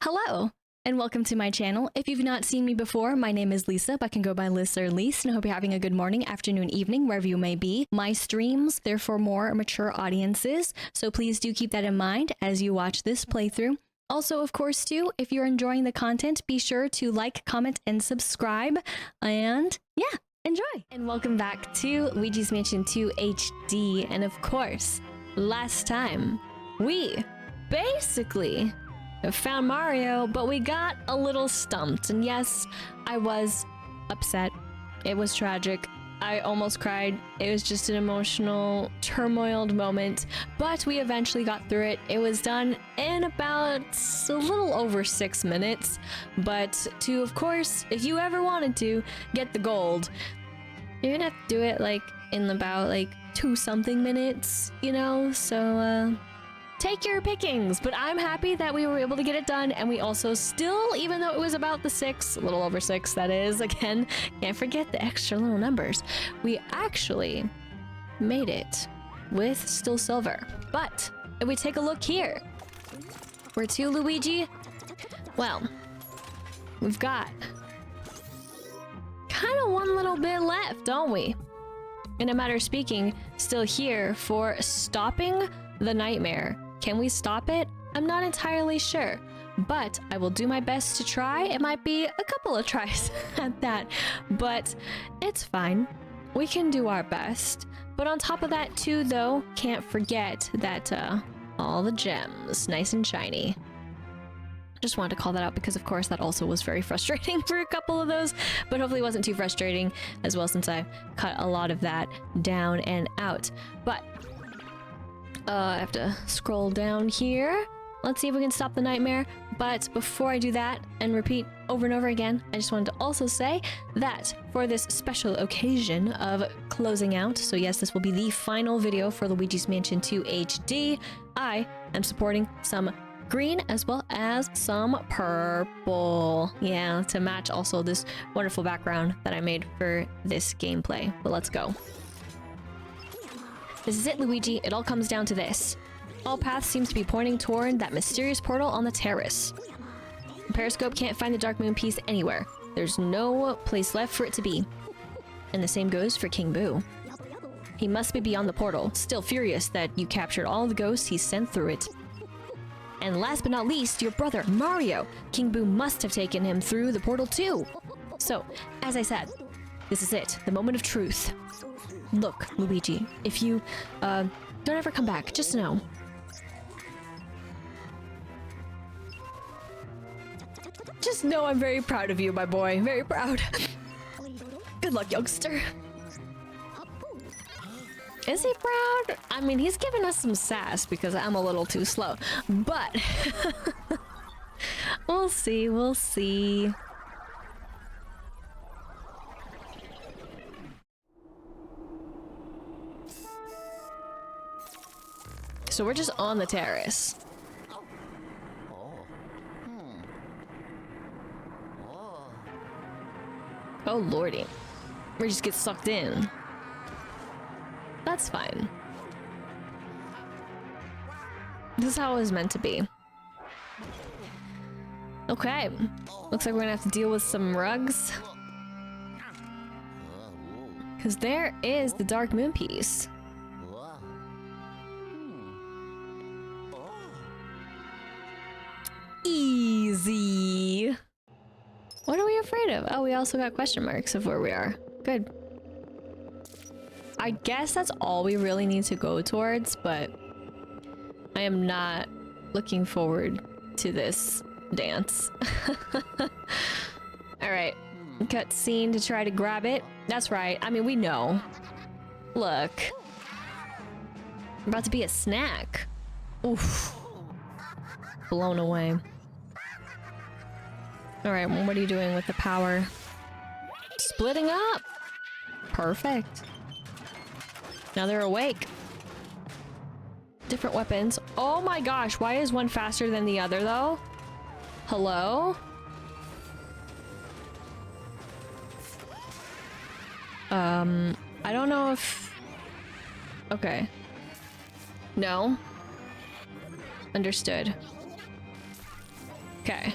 Hello, and welcome to my channel. If you've not seen me before, my name is Lisa, but can go by Liz or Lise, and I hope you're having a good morning, afternoon, evening, wherever you may be. My streams, they're for more mature audiences, so please do keep that in mind as you watch this playthrough. Also, of course, too, if you're enjoying the content, be sure to like, comment, and subscribe, and yeah, enjoy! And welcome back to Luigi's Mansion 2 HD, and of course, last time, we basically found Mario, but we got a little stumped. And yes, I was upset. It was tragic. I almost cried. It was just an emotional, turmoiled moment, but we eventually got through it. It was done in about a little over 6 minutes, but to, of course, if you ever wanted to get the gold, you're gonna have to do it like in about like 2-something minutes, you know? So, take your pickings, but I'm happy that we were able to get it done, and we also still, even though it was about the 6, a little over 6, that is, again, can't forget the extra little numbers, we actually made it with still silver. But if we take a look here, we're to Luigi. Well, we've got kind of one little bit left, don't we? In a matter of speaking, still here for stopping the nightmare. Can we stop it? I'm not entirely sure, but I will do my best to try. It might be a couple of tries at that, but it's fine. We can do our best. But on top of that too, though, can't forget that all the gems, nice and shiny. Just wanted to call that out because, of course, that also was very frustrating for a couple of those, but hopefully it wasn't too frustrating as well since I cut a lot of that down and out. But I have to scroll down here. Let's see if we can stop the nightmare. But before I do that and repeat over and over again, I just wanted to also say that for this special occasion of closing out, so yes, this will be the final video for Luigi's Mansion 2 HD, I am supporting some green as well as some purple. Yeah, to match also this wonderful background that I made for this gameplay. But let's go. This is it, Luigi. It all comes down to this. All paths seem to be pointing toward that mysterious portal on the terrace. The periscope can't find the Dark Moon piece anywhere. There's no place left for it to be. And the same goes for King Boo. He must be beyond the portal, still furious that you captured all the ghosts he sent through it. And last but not least, your brother, Mario. King Boo must have taken him through the portal too. So, as I said, this is it, the moment of truth. Look, Luigi, if you, don't ever come back, just know. Just know I'm very proud of you, my boy. Very proud. Good luck, youngster. Is he proud? I mean, he's giving us some sass because I'm a little too slow. But we'll see, we'll see. So we're just on the terrace. Oh lordy. We just get sucked in. That's fine. This is how it was meant to be. Okay. Looks like we're gonna have to deal with some rugs. Because there is the Dark Moon piece. Easy. What are we afraid of? Oh, we also got question marks of where we are. Good. I guess that's all we really need to go towards, but I am not looking forward to this dance. Alright. Cutscene to try to grab it. That's right. I mean, we know. Look. I'm about to be a snack. Oof. Blown away. Alright, well, what are you doing with the power? Splitting up! Perfect. Now they're awake. Different weapons. Oh my gosh, why is one faster than the other though? Hello? I don't know if... Okay. No. Understood. Okay.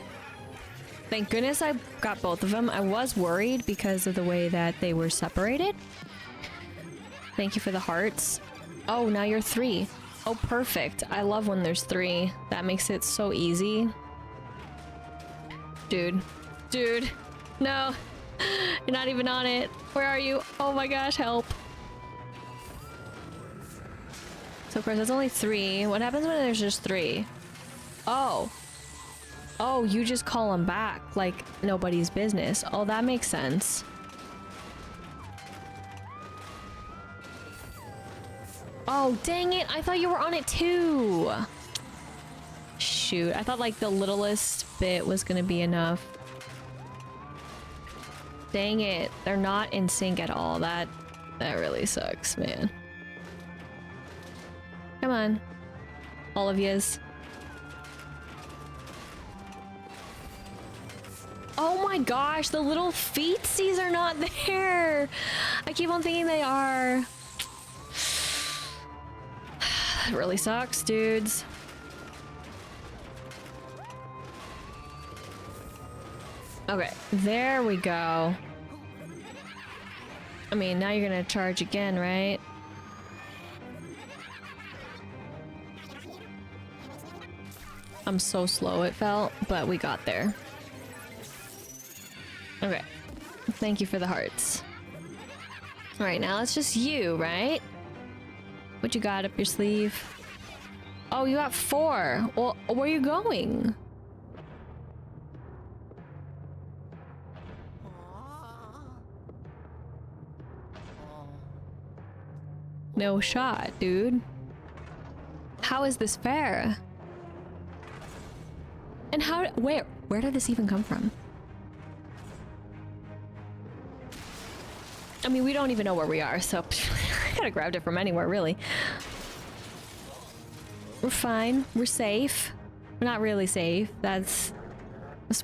Thank goodness I got both of them. I was worried because of the way that they were separated. Thank you for the hearts. Oh, now you're 3. Oh, perfect. I love when there's 3. That makes it so easy. Dude. Dude. No. You're not even on it. Where are you? Oh my gosh, help. So of course that's only 3. What happens when there's just 3? Oh. Oh, you just call them back like nobody's business. Oh, that makes sense. Oh, dang it. I thought you were on it too. Shoot. I thought like the littlest bit was gonna be enough. Dang it. They're not in sync at all. That really sucks, man. Come on. All of yous. Oh my gosh, the little feetsies are not there. I keep on thinking they are. That really sucks, dudes. Okay, there we go. I mean, now you're gonna charge again, right? I'm so slow it felt, but we got there. Okay. Thank you for the hearts. Alright, now it's just you, right? What you got up your sleeve? Oh, you got 4. Well, where are you going? No shot, dude. How is this fair? And how, where did this even come from? I mean, we don't even know where we are, so I could have grabbed it from anywhere, really. We're fine. We're safe. We're not really safe. That's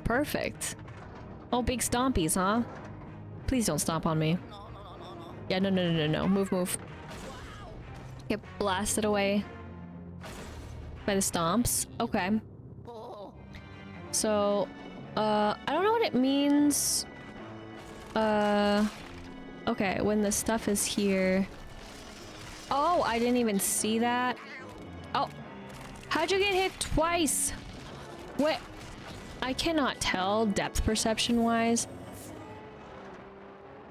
perfect. Oh, big stompies, huh? Please don't stomp on me. Yeah, no. Move. Get blasted away by the stomps. Okay. So, I don't know what it means. Okay, when the stuff is here. Oh, I didn't even see that. Oh, how'd you get hit twice? What? I cannot tell depth perception wise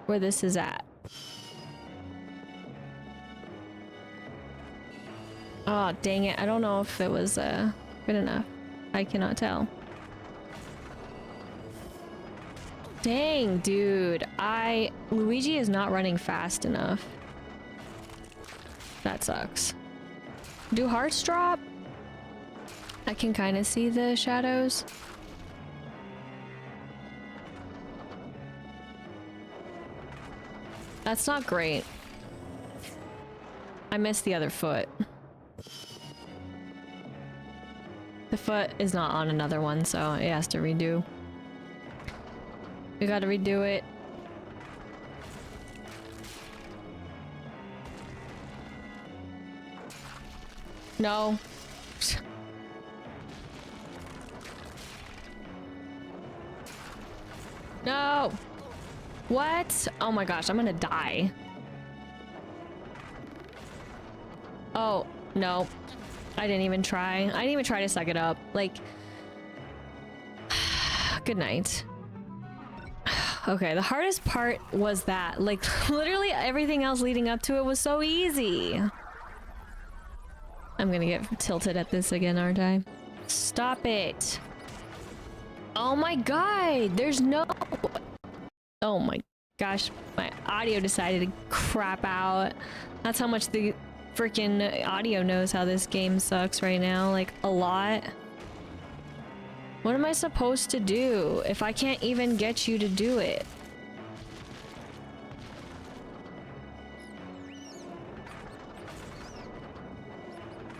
where this is at. Oh, dang it. I don't know if it was good enough. I cannot tell. Dang, dude. Luigi is not running fast enough. That sucks. Do hearts drop? I can kind of see the shadows. That's not great. I missed the other foot. The foot is not on another one, so it has to redo. We gotta redo it. No. No! What? Oh my gosh, I'm gonna die. Oh, no. I didn't even try. I didn't even try to suck it up. Like... Good night. Okay, the hardest part was that. Like, literally everything else leading up to it was so easy. I'm gonna get tilted at this again, aren't I? Stop it. Oh my god, there's no... Oh my gosh, my audio decided to crap out. That's how much the freaking audio knows how this game sucks right now. Like, a lot. What am I supposed to do if I can't even get you to do it?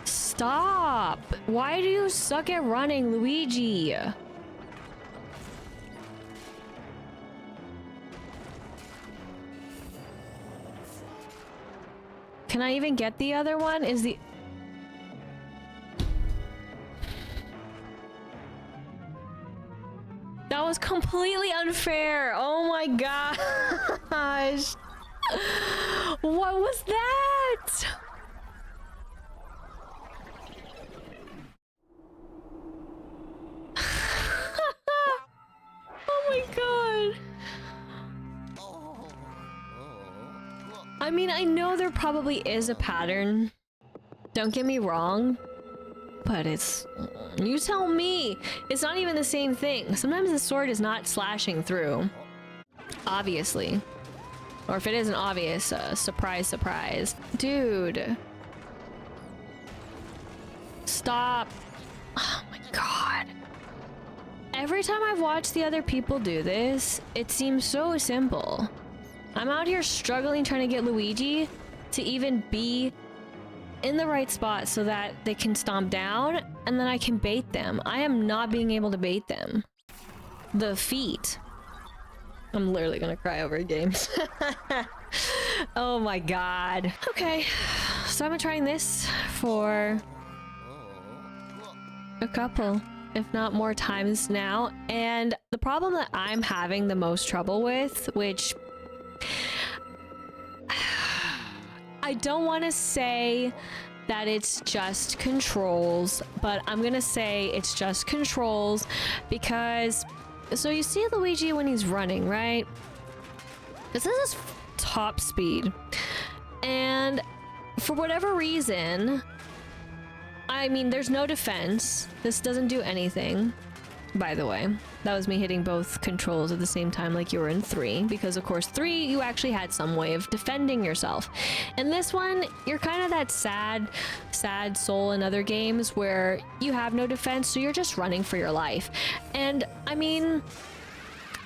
Stop! Why do you suck at running, Luigi? Can I even get the other one? Is the... That was completely unfair. Oh my gosh. What was that? Oh my god. I mean, I know there probably is a pattern. Don't get me wrong. But it's... You tell me. It's not even the same thing. Sometimes the sword is not slashing through. Obviously. Or if it isn't obvious, surprise, surprise. Dude. Stop. Oh my god. Every time I've watched the other people do this, it seems so simple. I'm out here struggling trying to get Luigi to even be in the right spot so that they can stomp down and then I can bait them. I am not being able to bait them. The feet. I'm literally gonna cry over games. Oh my god. Okay, so I've been trying this for a couple, if not more times now, and the problem that I'm having the most trouble with, which I don't want to say that it's just controls, but I'm gonna say it's just controls because, so you see Luigi when he's running, right? This is his top speed. And for whatever reason, I mean, there's no defense. This doesn't do anything, by the way. That was me hitting both controls at the same time like you were in 3, because of course 3 you actually had some way of defending yourself. In this one, you're kind of that sad soul in other games where you have no defense, so you're just running for your life. And I mean,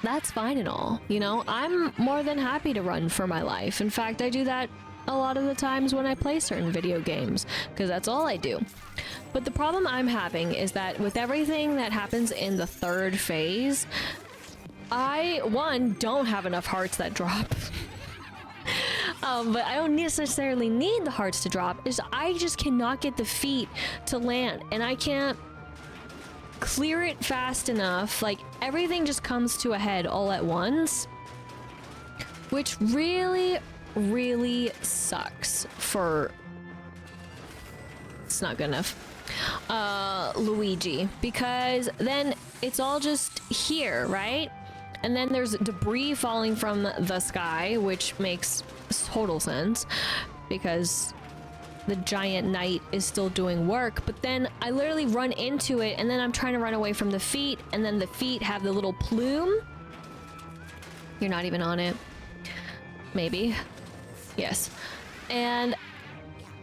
that's fine and all, you know? I'm more than happy to run for my life. In fact, I do that a lot of the times when I play certain video games, because that's all I do. But the problem I'm having is that with everything that happens in the 3rd phase, I, one, don't have enough hearts that drop. But I don't necessarily need the hearts to drop, is I just cannot get the feet to land, and I can't clear it fast enough. Like, everything just comes to a head all at once, which really sucks for... It's not good enough. Luigi, because then it's all just here, right? And then there's debris falling from the sky, which makes total sense because the giant knight is still doing work, but then I literally run into it and then I'm trying to run away from the feet, and then the feet have the little plume. You're not even on it. Maybe. Yes. And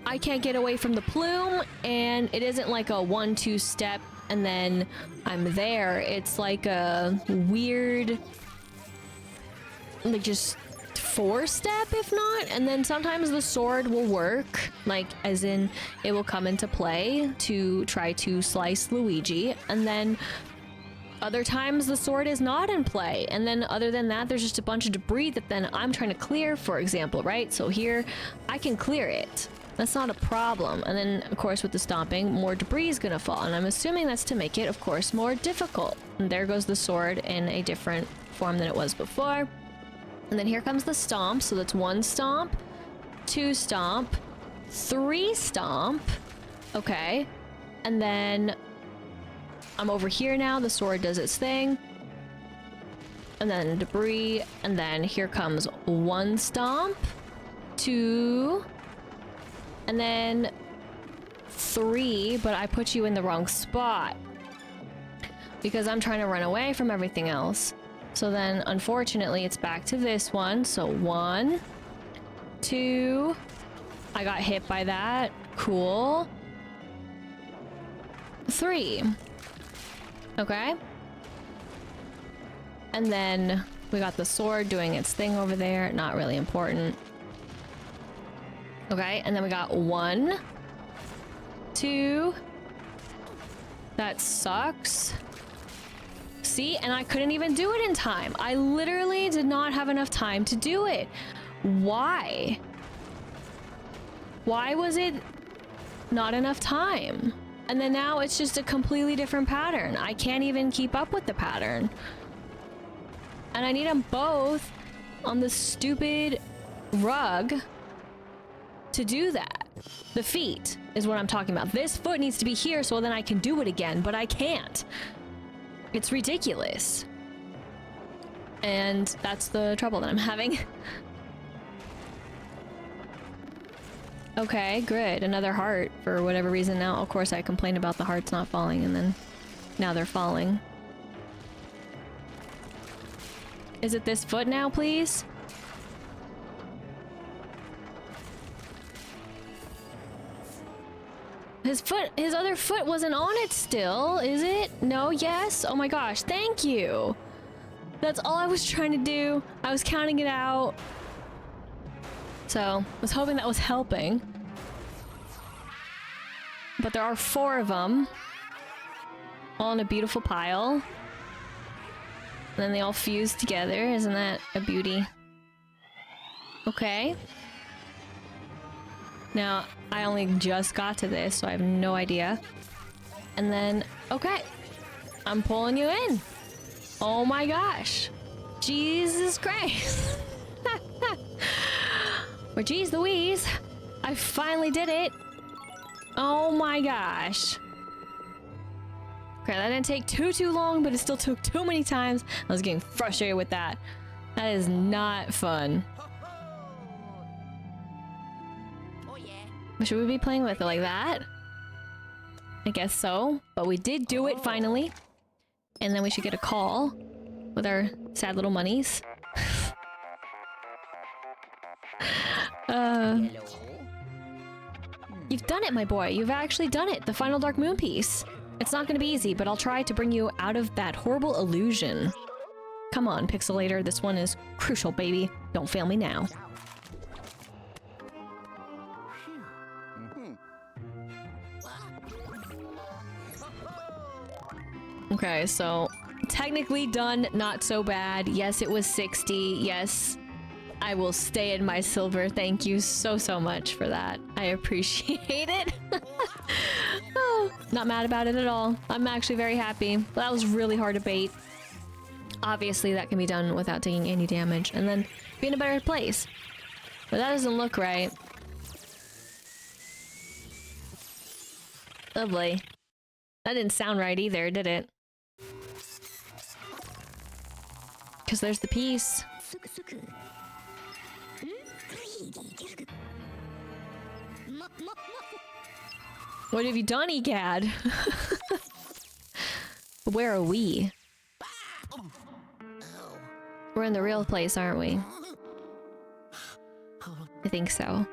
I can't get away from the plume, and it isn't like a 1-2 step and then I'm there. It's like a weird, like just 4-step if not, and then sometimes the sword will work, like as in it will come into play to try to slice Luigi, and then other times the sword is not in play, and then other than that there's just a bunch of debris that then I'm trying to clear, for example, right? So here I can clear it. That's not a problem. And then, of course, with the stomping, more debris is gonna fall. And I'm assuming that's to make it, of course, more difficult. And there goes the sword in a different form than it was before. And then here comes the stomp. So that's 1 stomp, 2 stomp, 3 stomp. Okay. And then I'm over here now. The sword does its thing. And then debris. And then here comes 1 stomp, 2... and then 3, but I put you in the wrong spot because I'm trying to run away from everything else. So then, unfortunately, it's back to this one. So 1, 2, I got hit by that. Cool. 3. Okay. And then we got the sword doing its thing over there. Not really important. Okay, and then we got 1, 2. That sucks. See, and I couldn't even do it in time. I literally did not have enough time to do it. Why? Why was it not enough time? And then now it's just a completely different pattern. I can't even keep up with the pattern. And I need them both on the stupid rug to do that. The feet is what I'm talking about. This foot needs to be here so then I can do it again, but I can't. It's ridiculous. And that's the trouble that I'm having. Okay, good. Another heart for whatever reason. Now, of course, I complained about the hearts not falling, and then now they're falling. Is it this foot now, please? His other foot wasn't on it still, is it? No, yes? Oh my gosh, thank you! That's all I was trying to do. I was counting it out. So, I was hoping that was helping. But there are 4 of them. All in a beautiful pile. And then they all fuse together. Isn't that a beauty? Okay. Now, I only just got to this, so I have no idea. And then, okay. I'm pulling you in. Oh my gosh. Jesus Christ. Or geez Louise. I finally did it. Oh my gosh. Okay, that didn't take too long, but it still took too many times. I was getting frustrated with that. That is not fun. Should we be playing with it like that? I guess so. But we did do it finally. And then we should get a call with our sad little monies. You've done it, my boy. You've actually done it. The final Dark Moon piece. It's not gonna be easy, but I'll try to bring you out of that horrible illusion. Come on, Pixelator. This one is crucial, baby. Don't fail me now. Okay, so technically done, not so bad. Yes, it was 60. Yes, I will stay in my silver. Thank you so much for that. I appreciate it. Oh, not mad about it at all. I'm actually very happy. That was really hard to bait. Obviously, that can be done without taking any damage and then be in a better place. But that doesn't look right. Lovely. That didn't sound right either, did it? Because there's the piece. What have you done, Gadd? Where are we? We're in the real place, aren't we? I think so.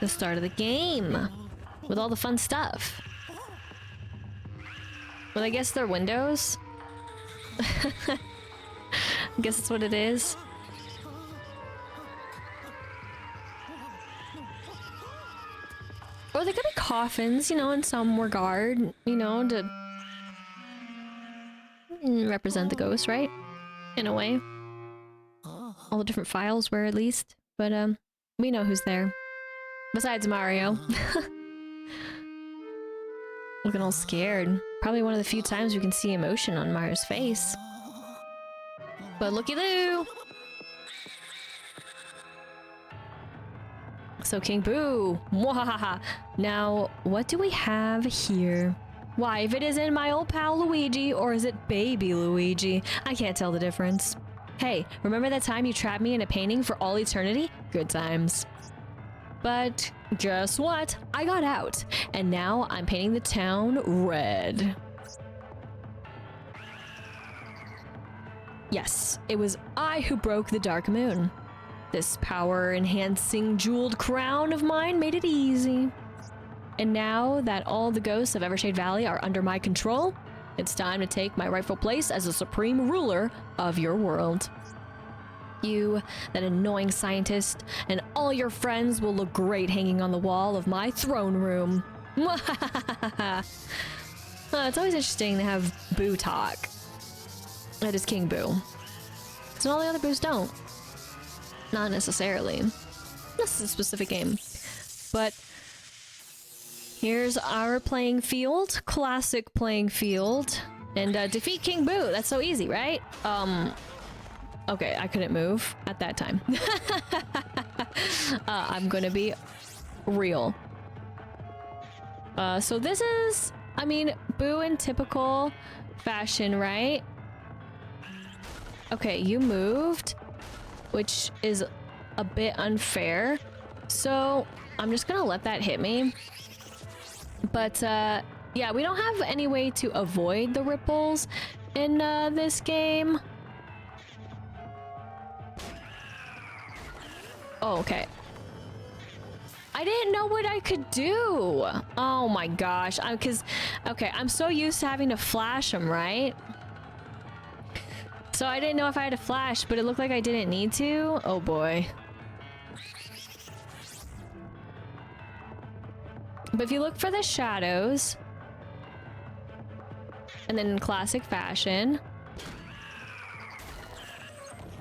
The start of the game with all the fun stuff. Well, I guess they're windows. I guess that's what it is. Or they could be coffins, you know, in some regard, you know, to represent the ghost, right? In a way. All the different files were at least, but we know who's there. Besides Mario. Looking all scared. Probably one of the few times we can see emotion on Mario's face. But looky-loo! So King Boo! Mwahaha! Now, what do we have here? Why, if it isn't my old pal Luigi, or is it baby Luigi? I can't tell the difference. Hey, remember that time you trapped me in a painting for all eternity? Good times. But guess what? I got out, and now I'm painting the town red. Yes, it was I who broke the Dark Moon. This power-enhancing jeweled crown of mine made it easy. And now that all the ghosts of Evershade Valley are under my control, it's time to take my rightful place as the supreme ruler of your world. You, that annoying scientist, and all your friends will look great hanging on the wall of my throne room. It's always interesting to have Boo talk. That is King Boo. So all the other Boos don't. Not necessarily. This is a specific game. but here's our playing field. Classic playing field. And defeat King Boo. That's so easy, right? Okay, I couldn't move at that time. I'm gonna be real. So this is, I mean, Boo in typical fashion, right? Okay, you moved, which is a bit unfair. So I'm just gonna let that hit me. But yeah, we don't have any way to avoid the ripples in this game. Oh, okay. I didn't know what I could do. Oh my gosh. Okay, I'm so used to having to flash them, right? So I didn't know if I had to flash, but it looked like I didn't need to. Oh boy. But if you look for the shadows, and then in classic fashion.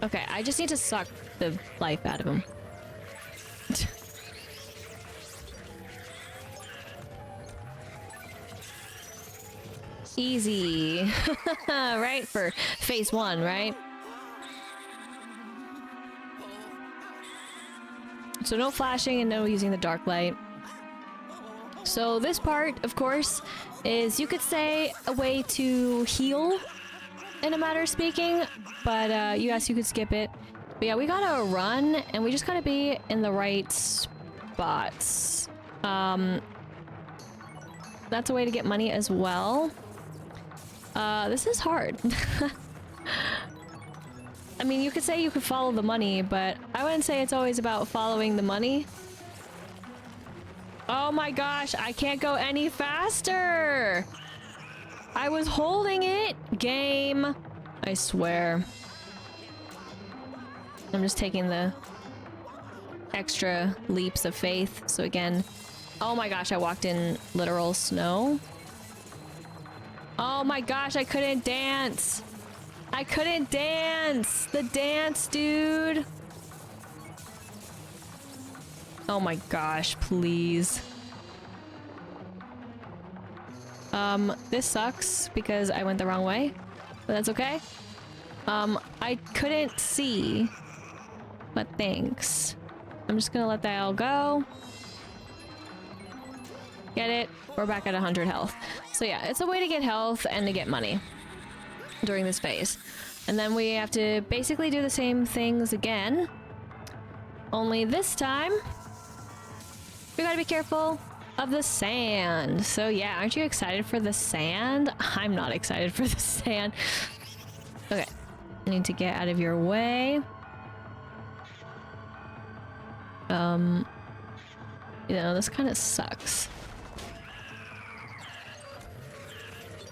Okay, I just need to suck the life out of him. Easy. Right? For phase 1, right? So no flashing and no using the dark light. So this part, of course, is, you could say, a way to heal in a matter of speaking, but yes, you could skip it. But yeah, we gotta run, and we just gotta be in the right spots. That's a way to get money as well. This is hard. I mean, you could say you could follow the money, but I wouldn't say it's always about following the money. Oh my gosh, I can't go any faster! I was holding it! Game! I swear. I'm just taking the extra leaps of faith. So again, oh my gosh, I walked in literal snow. Oh my gosh, I couldn't dance! I couldn't dance! The dance, dude! Oh my gosh, please. This sucks because I went the wrong way, but that's okay. I couldn't see, but thanks. I'm just gonna let that all go. Get it? We're back at 100 health. So yeah, it's a way to get health and to get money during this phase. And then we have to basically do the same things again. Only this time, we gotta be careful of the sand. So yeah, aren't you excited for the sand? I'm not excited for the sand. Okay, I need to get out of your way. You know, this kind of sucks.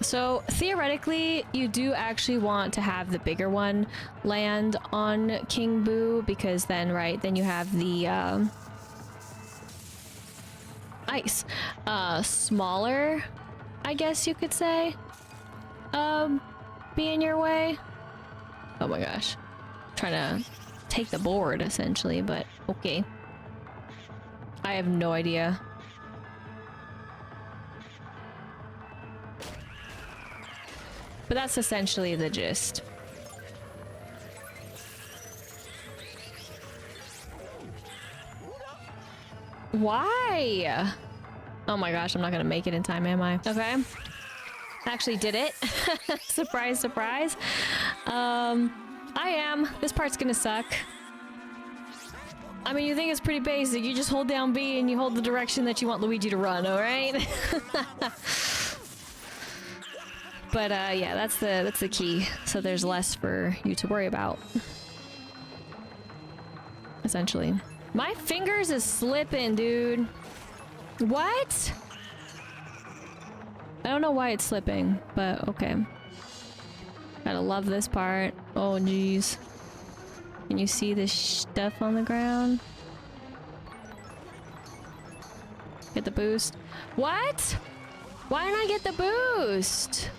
So theoretically, you do actually want to have the bigger one land on King Boo, because then, right, then you have the ice. Smaller, I guess you could say, be in your way. Oh my gosh. Trying to take the board, essentially, but okay. I have no idea. But that's essentially the gist. Why? Oh my gosh, I'm not gonna make it in time, am I? Okay. Actually did it. Surprise, surprise. I am. This part's gonna suck. I mean, you think it's pretty basic. You just hold down B and you hold the direction that you want Luigi to run, alright? But yeah, that's the key. So there's less for you to worry about. Essentially. My fingers is slipping, dude. What? I don't know why it's slipping, but okay. Gotta love this part. Oh, jeez. Can you see this stuff on the ground? Get the boost. What? Why didn't I get the boost?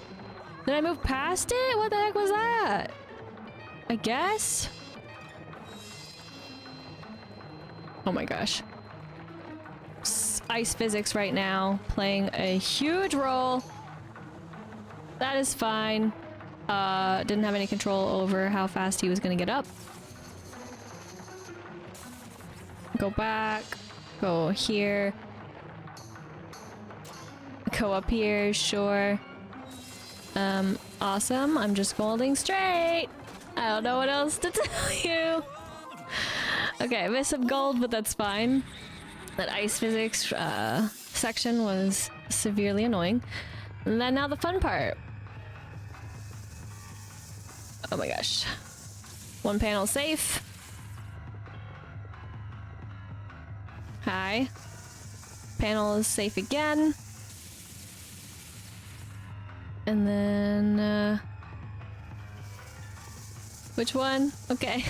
Did I move past it? What the heck was that? I guess? Oh my gosh. ice physics right now playing a huge role. That is fine. Didn't have any control over how fast he was gonna get up. Go back. Go here. Go up here, sure. Awesome. I'm just holding straight. I don't know what else to tell you. Okay, I missed some gold, but that's fine. That ice physics section was severely annoying. And then now the fun part. Oh my gosh. One panel safe. Hi. Panel is safe again. And then, which one? Okay.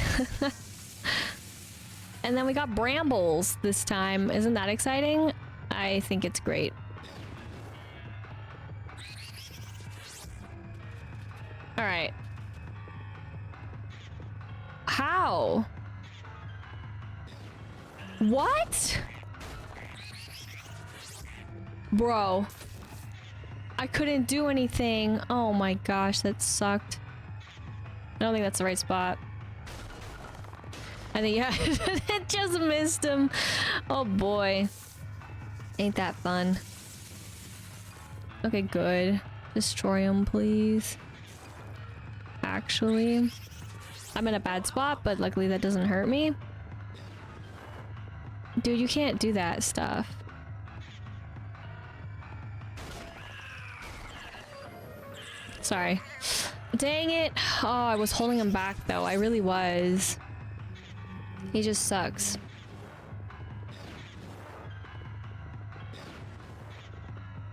And then we got brambles this time. Isn't that exciting? I think it's great. All right. How? What? Bro. I couldn't do anything. Oh my gosh, that sucked. I don't think that's the right spot. I think, yeah, it just missed him. Oh boy. Ain't that fun. Okay, good. Destroy him, please. Actually, I'm in a bad spot, but luckily that doesn't hurt me. Dude, you can't do that stuff. Sorry. Dang it. Oh, I was holding him back though. I really was. He just sucks.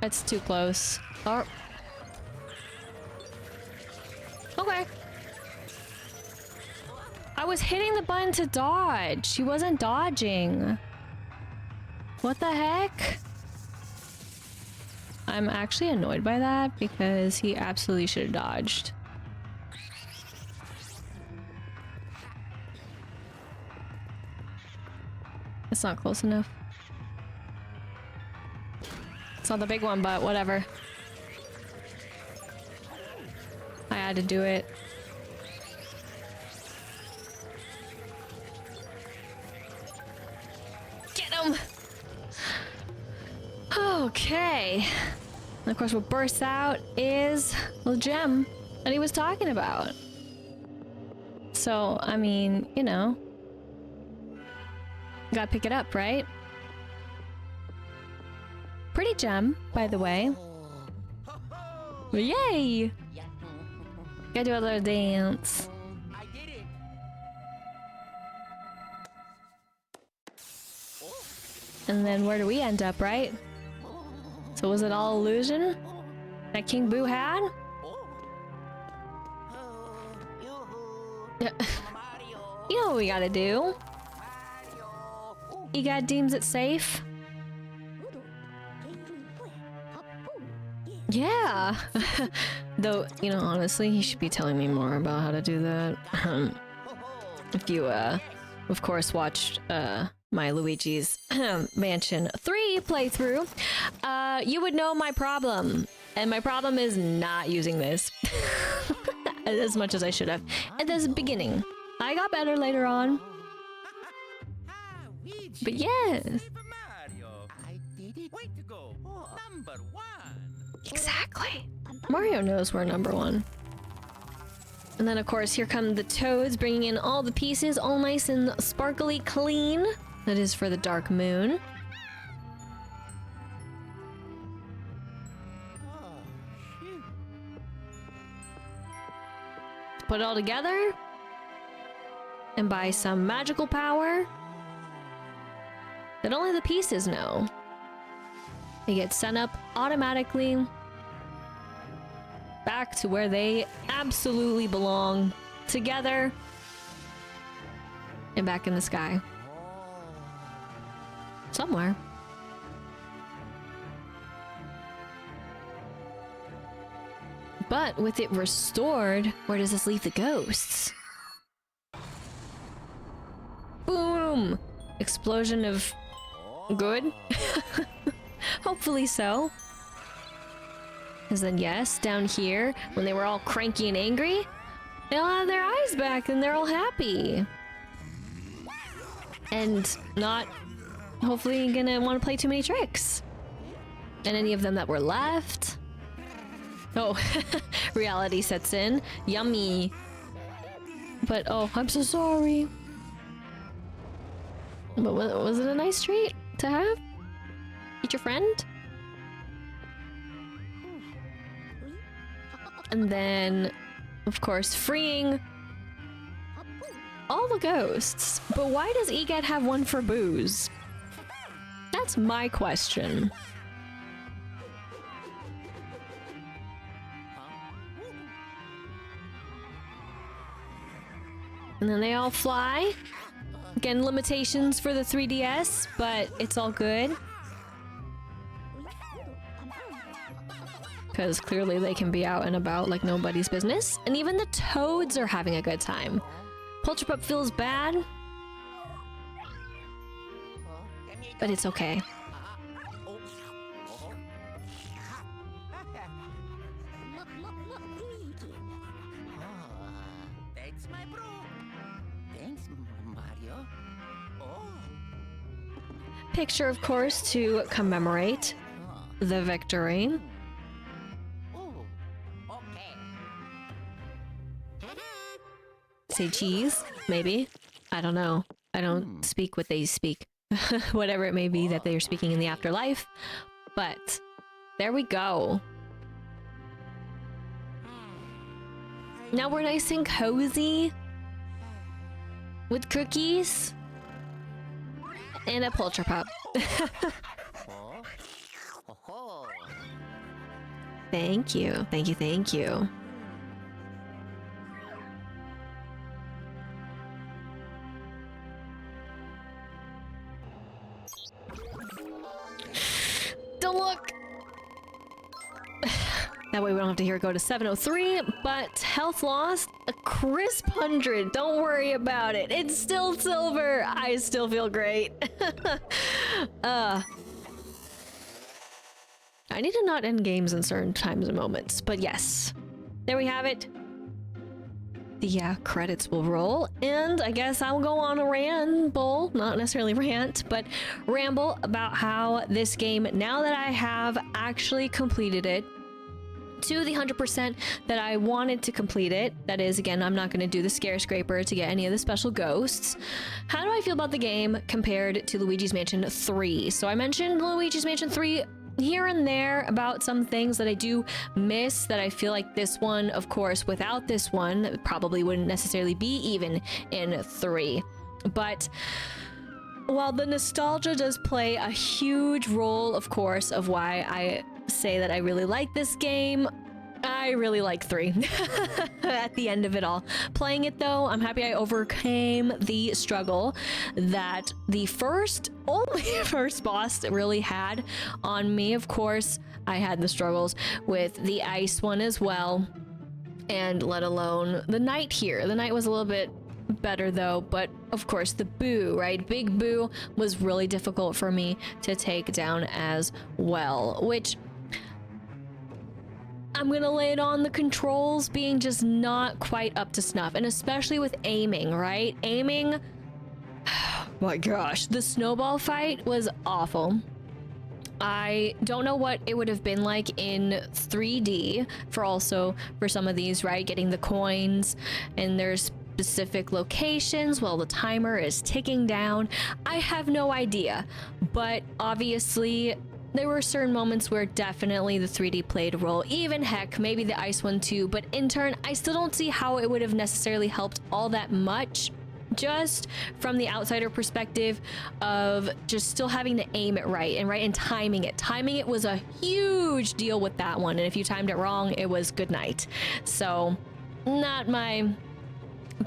It's too close. Oh. Okay. I was hitting the button to dodge. He wasn't dodging. What the heck? I'm actually annoyed by that because he absolutely should have dodged. It's not close enough. It's not the big one, but whatever. I had to do it. Get him! Okay. And of course what bursts out is the gem that he was talking about. So, I mean, you know. Gotta pick it up, right? Pretty gem, by the way. Yay! Gotta do a little dance. And then where do we end up, right? So was it all illusion that King Boo had? You know what we gotta do. Gadd deems it safe. Yeah. Though, you know, honestly, he should be telling me more about how to do that. If you, of course, watched, my Luigi's Mansion 3 playthrough, you would know my problem. And my problem is not using this as much as I should have at this beginning. I got better later on. But yes. Exactly. Mario knows we're number one. And then, of course, here come the toads, bringing in all the pieces, all nice and sparkly clean. That is for the Dark Moon. Put it all together. And by some magical power that only the pieces know, they get sent up automatically back to where they absolutely belong, together and back in the sky. Somewhere. But with it restored, where does this leave the ghosts? Boom! Explosion of good. Hopefully so. Because then yes, down here, when they were all cranky and angry, they'll have their eyes back and they're all happy. And not hopefully gonna want to play too many tricks. And any of them that were left. Oh, reality sets in. Yummy. But oh, I'm so sorry. But was it a nice treat to have? Eat your friend? And then, of course, freeing all the ghosts. But why does Gadd have one for booze? That's my question. And then they all fly. Again, limitations for the 3DS, but it's all good. Because clearly they can be out and about like nobody's business. And even the toads are having a good time. Polterpup feels bad. But it's okay. Picture, of course, to commemorate the victory. Say cheese, maybe. I don't know. I don't speak what they speak. Whatever it may be that they are speaking in the afterlife. But there we go. Now we're nice and cozy with cookies and a Polterpup. Thank you. Thank you. Thank you. Don't look! That way we don't have to hear it go to 703, but health lost, a crisp 100. Don't worry about it. It's still silver. I still feel great. I need to not end games in certain times and moments, but yes. There we have it. The credits will roll, and I guess I'll go on a ramble, not necessarily rant, but ramble about how this game, now that I have actually completed it, to the 100% that I wanted to complete it. That is, again, I'm not going to do the scare scraper to get any of the special ghosts. How do I feel about the game compared to Luigi's Mansion 3? So I mentioned Luigi's Mansion 3 here and there about some things that I do miss, that I feel like this one, of course, without this one, probably wouldn't necessarily be even in 3. But while the nostalgia does play a huge role, of course, of why I say that I really like this game, I really like 3 at the end of it all. Playing it though, I'm happy I overcame the struggle that the only first boss really had on me. Of course, I had the struggles with the ice one as well, and let alone the night here. The night was a little bit better though, but of course the Boo, right? Big Boo was really difficult for me to take down as well, which I'm gonna lay it on the controls being just not quite up to snuff, and especially with aiming, right? Aiming, my gosh, the snowball fight was awful. I don't know what it would have been like in 3D for some of these, right? Getting the coins, and there's specific locations while the timer is ticking down. I have no idea, but obviously there were certain moments where definitely the 3D played a role. Even heck, maybe the ice one too, but in turn, I still don't see how it would have necessarily helped all that much, just from the outsider perspective of just still having to aim it right and timing it. Timing it was a huge deal with that one, and if you timed it wrong, it was good night. So, not my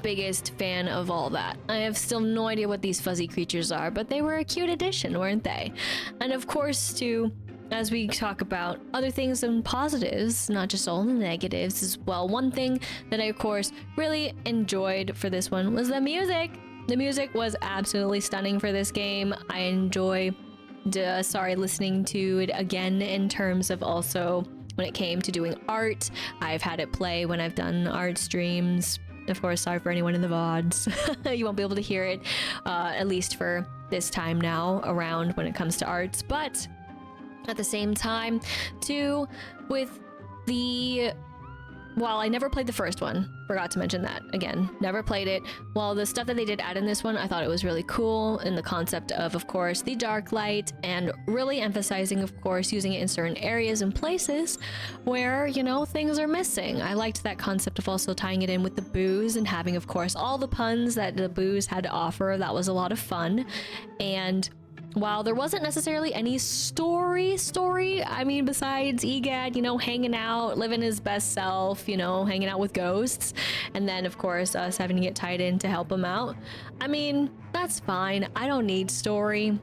biggest fan of all that. I have still no idea what these fuzzy creatures are, but they were a cute addition, weren't they? And of course, too, as we talk about other things and positives, not just all the negatives as well, one thing that I, of course, really enjoyed for this one was the music. The music was absolutely stunning for this game. I enjoy sorry, listening to it again in terms of also when it came to doing art. I've had it play when I've done art streams. Of course, sorry for anyone in the VODs. You won't be able to hear it, at least for this time now around when it comes to arts. But at the same time, too, with the... Well, I never played the first one. Forgot to mention that. Again, never played it. While the stuff that they did add in this one, I thought it was really cool in the concept of course, the dark light, and really emphasizing, of course, using it in certain areas and places where, you know, things are missing. I liked that concept of also tying it in with the booze and having, of course, all the puns that the booze had to offer. That was a lot of fun. And while there wasn't necessarily any story, I mean, besides Gadd, you know, hanging out, living his best self, you know, hanging out with ghosts, and then, of course, us having to get tied in to help him out. I mean, that's fine. I don't need story.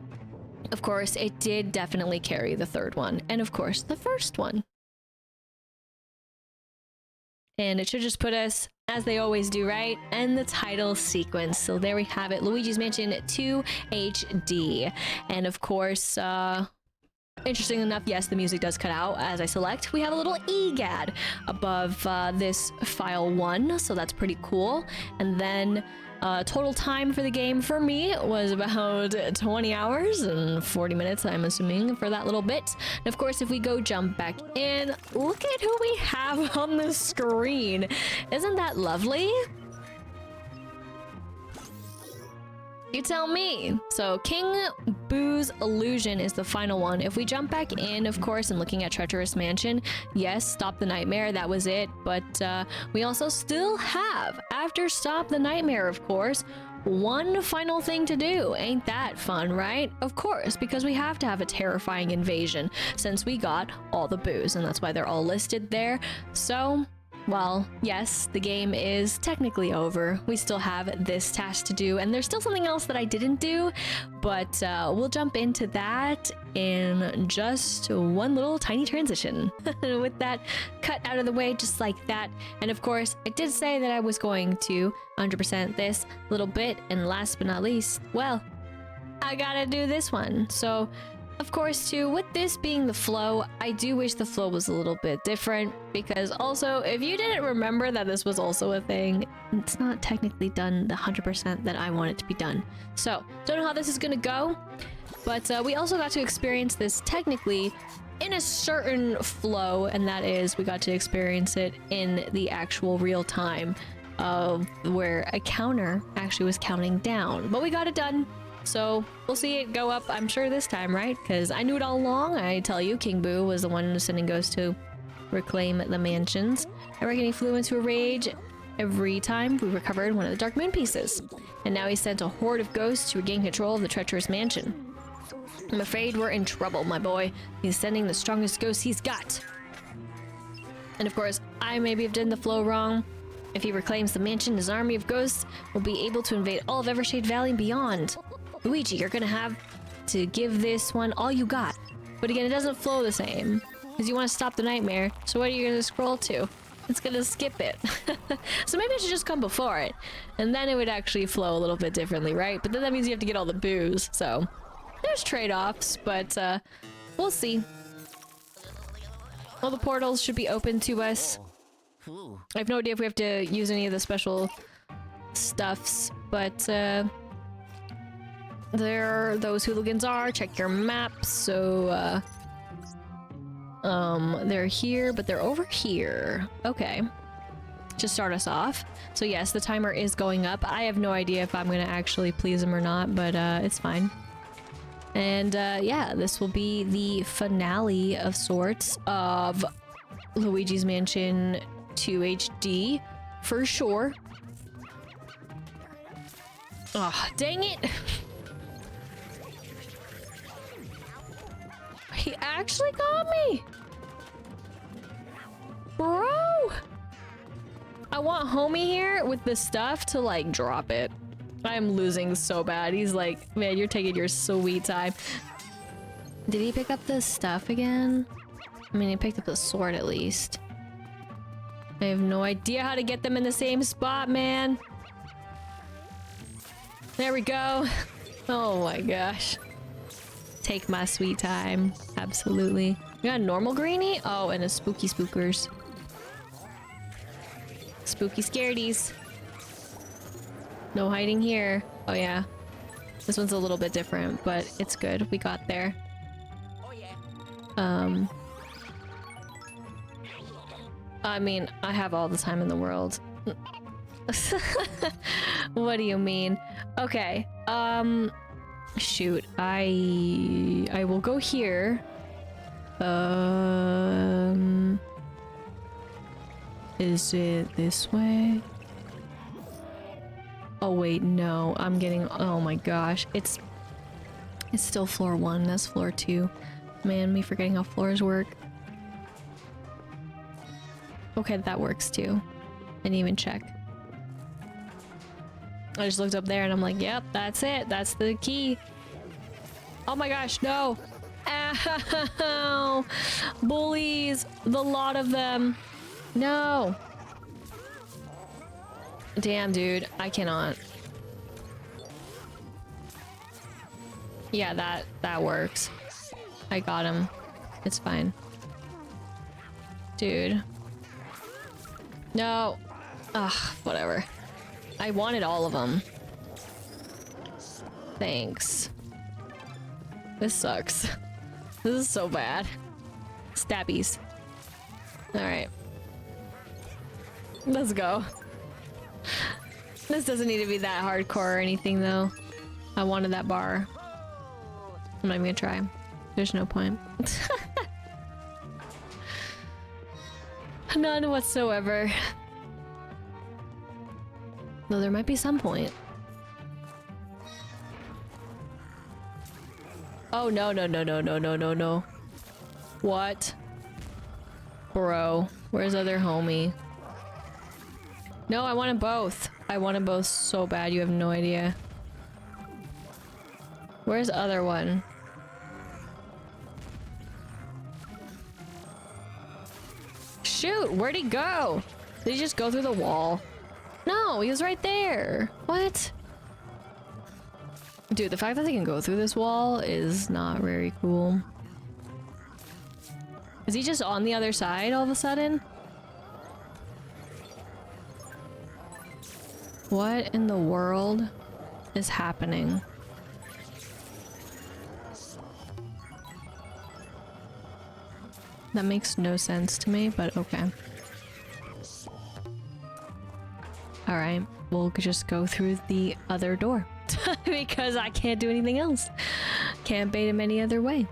Of course, it did definitely carry the third one, and of course, the first one. And it should just put us, as they always do, right? And the title sequence. So there we have it, Luigi's Mansion 2 HD. And of course, interesting enough, yes, the music does cut out as I select. We have a little Gadd above this file 1, so that's pretty cool. And then total time for the game for me was about 20 hours and 40 minutes, I'm assuming, for that little bit. And of course, if we go jump back in, look at who we have on the screen. Isn't that lovely? You tell me. So King Boo's Illusion is the final one. If we jump back in, of course, and looking at Treacherous Mansion, yes, Stop the Nightmare, that was it. But we also still have, after Stop the Nightmare, of course, one final thing to do. Ain't that fun, right? Of course, because we have to have a terrifying invasion since we got all the boos, and that's why they're all listed there. So... well, yes, the game is technically over. We still have this task to do, and there's still something else that I didn't do, but we'll jump into that in just one little tiny transition. With that cut out of the way, just like that. And of course, I did say that I was going to 100% this little bit, and last but not least, well, I gotta do this one. So... of course, too, with this being the flow, I do wish the flow was a little bit different, because also, if you didn't remember that this was also a thing, it's not technically done the 100% that I want it to be done. So, don't know how this is gonna go, but we also got to experience this technically in a certain flow, and that is, we got to experience it in the actual real time of where a counter actually was counting down, but we got it done. So we'll see it go up, I'm sure, this time, right? Because I knew it all along. I tell you, King Boo was the one sending ghosts to reclaim the mansions. I reckon he flew into a rage every time we recovered one of the Dark Moon pieces. And now he sent a horde of ghosts to regain control of the treacherous mansion. I'm afraid we're in trouble, my boy. He's sending the strongest ghosts he's got. And of course, I maybe have done the flow wrong. If he reclaims the mansion, his army of ghosts will be able to invade all of Evershade Valley and beyond. Luigi, you're gonna have to give this one all you got. But again, it doesn't flow the same, because you want to stop the nightmare, so what are you gonna scroll to? It's gonna skip it. So maybe I should just come before it, and then it would actually flow a little bit differently, right? But then that means you have to get all the boos, so there's trade-offs, but we'll see. All the portals should be open to us. I have no idea if we have to use any of the special stuffs, but there those hooligans are. Check your map. So they're here, but they're over here. Okay, to start us off. So yes, the timer is going up. I have no idea if I'm gonna actually please them or not, but it's fine. And yeah, this will be the finale of sorts of Luigi's Mansion 2 HD for sure. Oh, dang it. He actually got me! Bro! I want homie here with the stuff to, like, drop it. I'm losing so bad. He's like, man, you're taking your sweet time. Did he pick up the stuff again? I mean, he picked up the sword at least. I have no idea how to get them in the same spot, man. There we go. Oh my gosh. take my sweet time. Absolutely. We got a normal greenie? Oh, and a spooky spookers. Spooky scaredies. No hiding here. Oh yeah. This one's a little bit different, but it's good. We got there. I mean, I have all the time in the world. What do you mean? Okay. Shoot. I will go here. Is it this way? Oh wait, no. I'm getting, oh my gosh. It's still floor 1. That's floor 2. Man, me forgetting how floors work. Okay, that works too. I didn't even check. I just looked up there and I'm like, yep, that's it. That's the key. Oh my gosh, no. Ow. Bullies. The lot of them. No. Damn, dude. I cannot. Yeah, that works. I got him. It's fine. Dude. No. Ugh, whatever. I wanted all of them. Thanks. This sucks. This is so bad. Stabbies. Alright. Let's go. This doesn't need to be that hardcore or anything though. I wanted that bar. I'm not even gonna try. There's no point. None whatsoever. Though there might be some point. Oh no no no no no no no no. What? Bro, where's other homie? No, I wanted both. I wanted both so bad, you have no idea. Where's the other one? Shoot, where'd he go? Did he just go through the wall? No, he was right there. What? Dude, the fact that they can go through this wall is not very cool. Is he just on the other side all of a sudden? What in the world is happening? That makes no sense to me, but okay. Alright, we'll just go through the other door. Because I can't do anything else. Can't bait him any other way.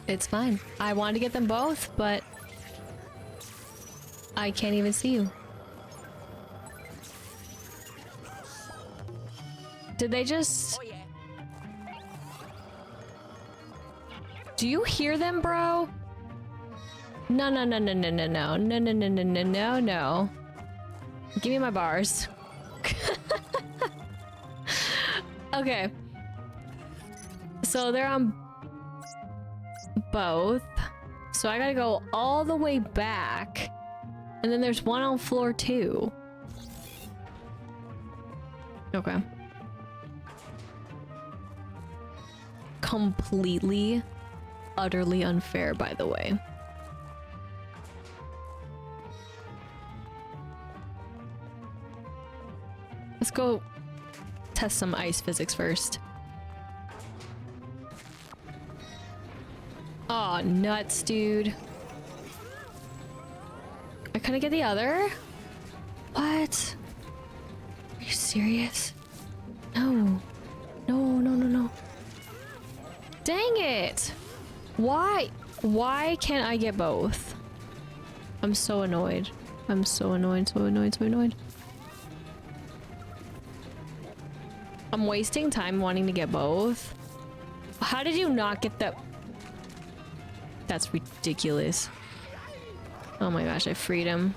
It's fine. I wanted to get them both, but I can't even see you. Did they just... Do you hear them, bro? No, no, no, no, no, no, no, no, no, no, no, no, no, no. Give me my bars. Okay. So they're on both. So I gotta go all the way back. And then there's one on floor 2. Okay. Completely, utterly unfair, by the way. Let's go test some ice physics first. Aw, nuts, dude. I couldn't get the other? What? Are you serious? No. No, no, no, no. Dang it! Why? Why can't I get both? I'm so annoyed. I'm so annoyed, so annoyed, so annoyed. I'm wasting time wanting to get both. How did you not get the... That's ridiculous. Oh my gosh, I freed him.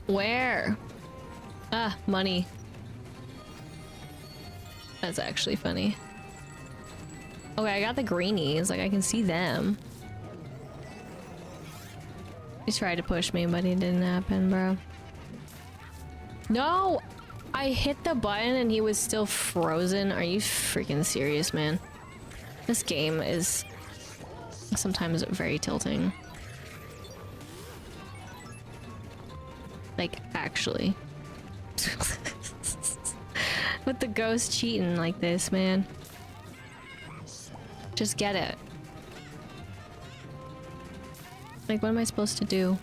Where? Ah, money. That's actually funny. Okay, I got the greenies. Like, I can see them. He tried to push me, but it didn't happen, bro. No! I hit the button and he was still frozen. Are you freaking serious, man? This game is sometimes very tilting. Like, actually. With the ghost cheating like this, man. Just get it. Like, what am I supposed to do?